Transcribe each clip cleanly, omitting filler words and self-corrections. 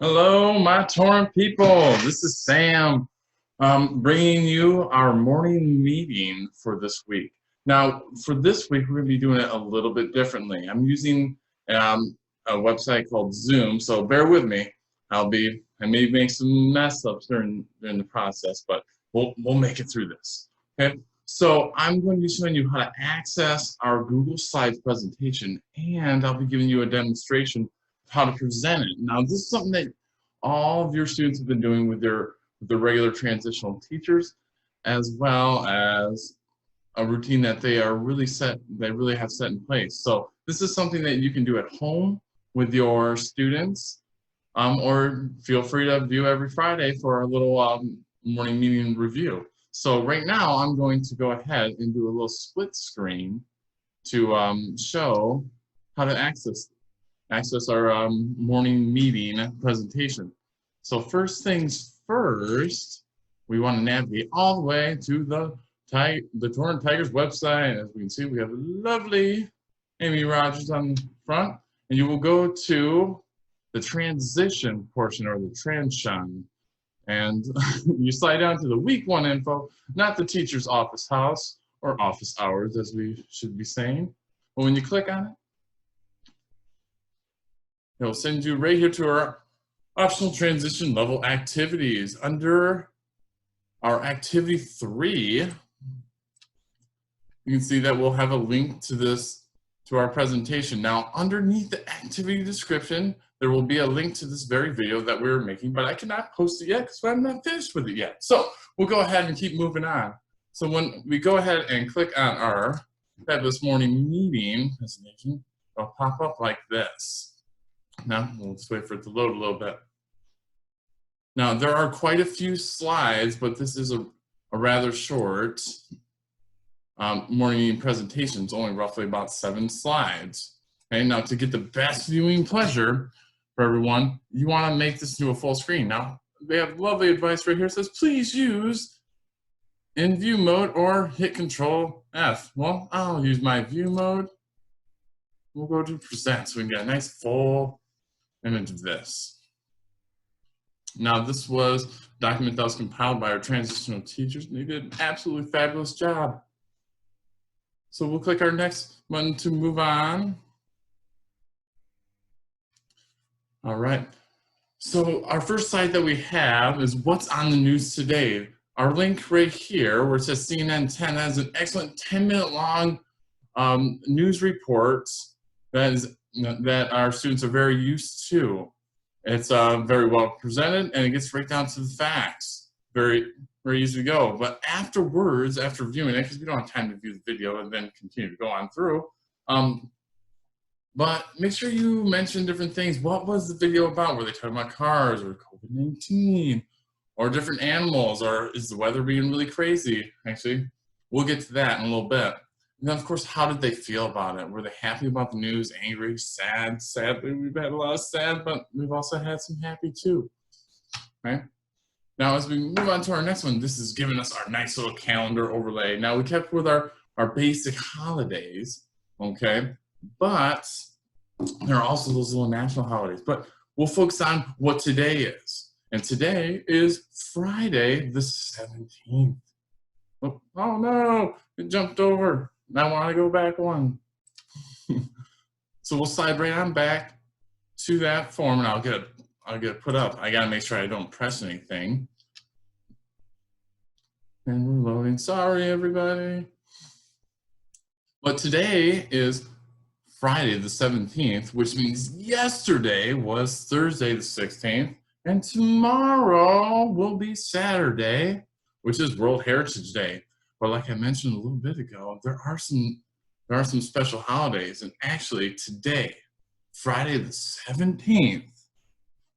Hello, my torrent people. This is Sam, bringing you our morning meeting for this week. Now, for this week, we're going to be doing it a little bit differently. I'm using a website called Zoom, so bear with me. I may make some mess ups during the process, but we'll make it through this. Okay. So I'm going to be showing you how to access our Google Slides presentation, and I'll be giving you a demonstration of how to present it. Now, this is something that all of your students have been doing with their regular transitional teachers, as well as a routine that they really have set in place. So this is something that you can do at home with your students, or feel free to view every Friday for a little morning meeting review. So right now I'm going to go ahead and do a little split screen to show how to access our morning meeting presentation. So first things first, we want to navigate all the way to the Torrent Tigers website. As we can see, we have lovely Amy Rogers on the front, and you will go to the transition portion, or the transition, and you slide down to the week 1 info, not the teacher's office house or office hours, as we should be saying. But when you click on it, it'll send you right here to our optional transition level activities. Under our activity 3, you can see that we'll have a link to our presentation. Now, underneath the activity description, there will be a link to this very video that we're making, but I cannot post it yet because I'm not finished with it yet. So we'll go ahead and keep moving on. So when we go ahead and click on our fabulous morning meeting presentation, it'll pop up like this. Now, we'll just wait for it to load a little bit. Now, there are quite a few slides, but this is a rather short morning meeting presentation. It's only roughly about 7 slides. Okay, now to get the best viewing pleasure for everyone, you want to make this into a full screen. Now, they have lovely advice right here. It says, please use in view mode or hit Control F. Well, I'll use my view mode. We'll go to present so we can get a nice full image of this. Now, this was a document that was compiled by our transitional teachers, and they did an absolutely fabulous job. So we'll click our next button to move on. All right. So our first slide that we have is what's on the news today. Our link right here, where it says CNN 10, has an excellent 10-minute long news report that our students are very used to. It's very well presented, and it gets right down to the facts. Very, very easy to go. But afterwards, after viewing it, because we don't have time to view the video and then continue to go on through, but make sure you mention different things. What was the video about? Were they talking about cars or COVID-19 or different animals, or is the weather being really crazy? Actually, we'll get to that in a little bit. And then, of course, how did they feel about it? Were they happy about the news, angry, sad? Sadly, we've had a lot of sad, but we've also had some happy too, right? Now, as we move on to our next one, this is giving us our nice little calendar overlay. Now, we kept with our basic holidays, okay? But there are also those little national holidays. But we'll focus on what today is. And today is Friday the 17th. Oh no, it jumped over. I want to go back one. So we'll slide right on back to that form, and I'll get it put up. I gotta make sure I don't press anything. And we're loading. Sorry, everybody. But today is Friday the 17th, which means yesterday was Thursday the 16th, and tomorrow will be Saturday, which is World Heritage Day. But like I mentioned a little bit ago, there are some special holidays, and actually today, Friday the 17th,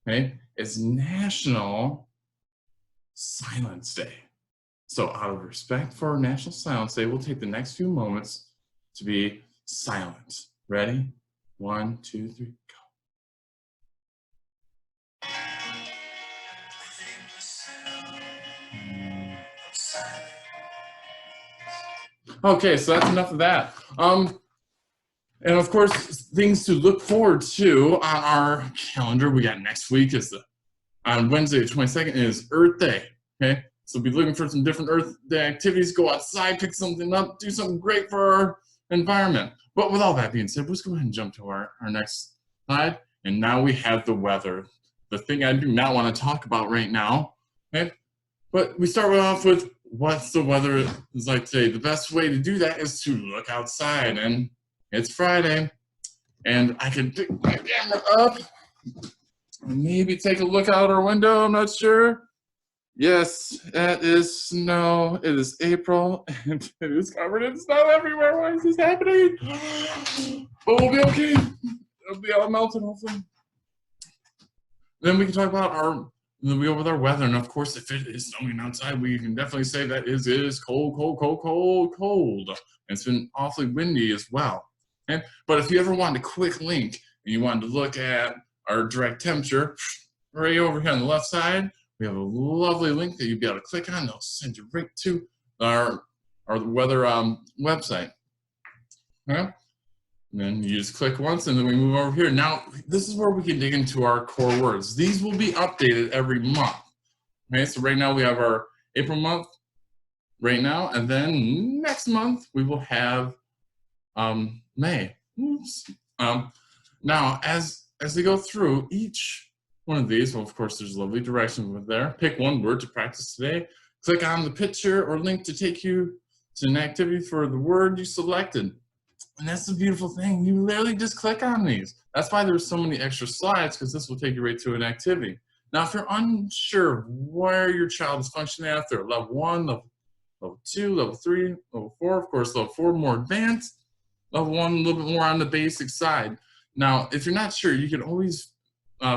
okay, is National Silence Day. So out of respect for National Silence Day, we'll take the next few moments to be silent. Ready? 1, 2, 3, go. Okay, so that's enough of that. And of course, things to look forward to on our calendar. We got next week is the on Wednesday the 22nd is Earth Day, okay? So be looking for some different Earth Day activities, go outside, pick something up, do something great for our environment. But with all that being said, let's go ahead and jump to our next slide. And now we have the weather, the thing I do not want to talk about right now, okay? But we start off with what's the weather is like today. The best way to do that is to look outside, and it's Friday. And I can pick my camera up and maybe take a look out our window, I'm not sure. Yes, that is snow. It is April, and it is covered in snow everywhere. Why is this happening? But we'll be okay. It'll be all melted, hopefully. Then we can talk about then we go with our weather, and of course, if it is snowing outside, we can definitely say that it is cold, cold, cold, cold, cold. And it's been awfully windy as well. Okay? But if you ever want a quick link and you wanted to look at our direct temperature, right over here on the left side, we have a lovely link that you'll be able to click on. They'll send you right to our weather website. Okay? And then you just click once, and then we move over here. Now, this is where we can dig into our core words. These will be updated every month. Okay, so right now we have our April month right now, and then next month we will have May. Oops. Now, as we go through each one of these, well, of course, there's lovely directions with there. Pick one word to practice today. Click on the picture or link to take you to an activity for the word you selected. And that's the beautiful thing. You literally just click on these. That's why there's so many extra slides, because this will take you right to an activity. Now, if you're unsure where your child is functioning at, they're level 1, level 2, level 3, level 4, of course, level 4 more advanced, level 1 a little bit more on the basic side. Now, if you're not sure, you can always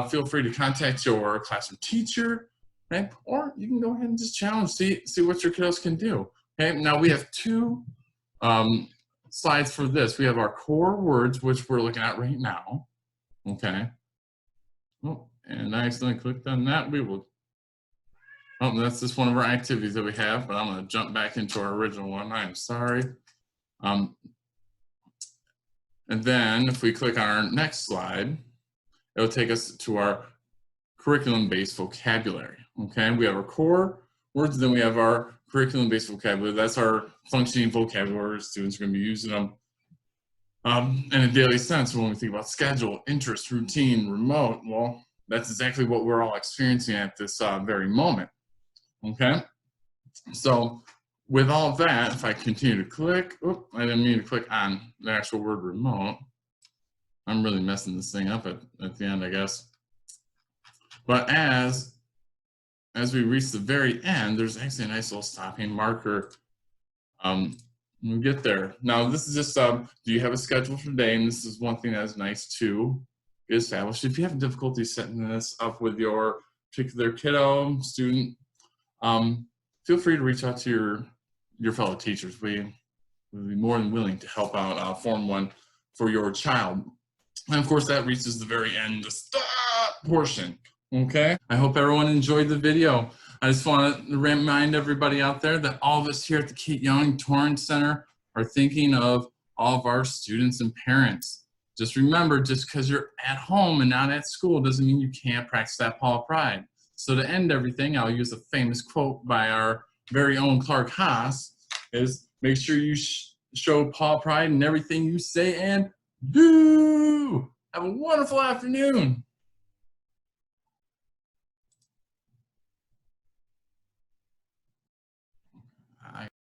feel free to contact your classroom teacher, okay? Or you can go ahead and just challenge, see what your kiddos can do. Okay, now we have two slides for this. We have our core words, which we're looking at right now. Okay. Oh, and I accidentally clicked on that. We will. Oh, that's just one of our activities that we have, but I'm going to jump back into our original one. I'm sorry. And then if we click on our next slide, it'll take us to our curriculum-based vocabulary. Okay, we have our core words, then we have our curriculum-based vocabulary. That's our functioning vocabulary. Students are going to be using them in a daily sense. When we think about schedule, interest, routine, remote, well, that's exactly what we're all experiencing at this very moment. Okay, so with all of that, if I continue to click, oh, I didn't mean to click on the actual word remote. I'm really messing this thing up at the end, I guess. But as we reach the very end, there's actually a nice little stopping marker. We'll get there. Now, this is just, do you have a schedule for today? And this is one thing that is nice to get established. If you have difficulty setting this up with your particular kiddo, student, feel free to reach out to your fellow teachers. We would be more than willing to help out form one for your child. And of course, that reaches the very end, the stop portion. Okay, I hope everyone enjoyed the video. I just want to remind everybody out there that all of us here at the Kate Young Torrance Center are thinking of all of our students and parents. Just remember, just because you're at home and not at school doesn't mean you can't practice that Paul Pride. So to end everything, I'll use a famous quote by our very own Clark Haas, is make sure you show Paul Pride in everything you say and do. Have a wonderful afternoon.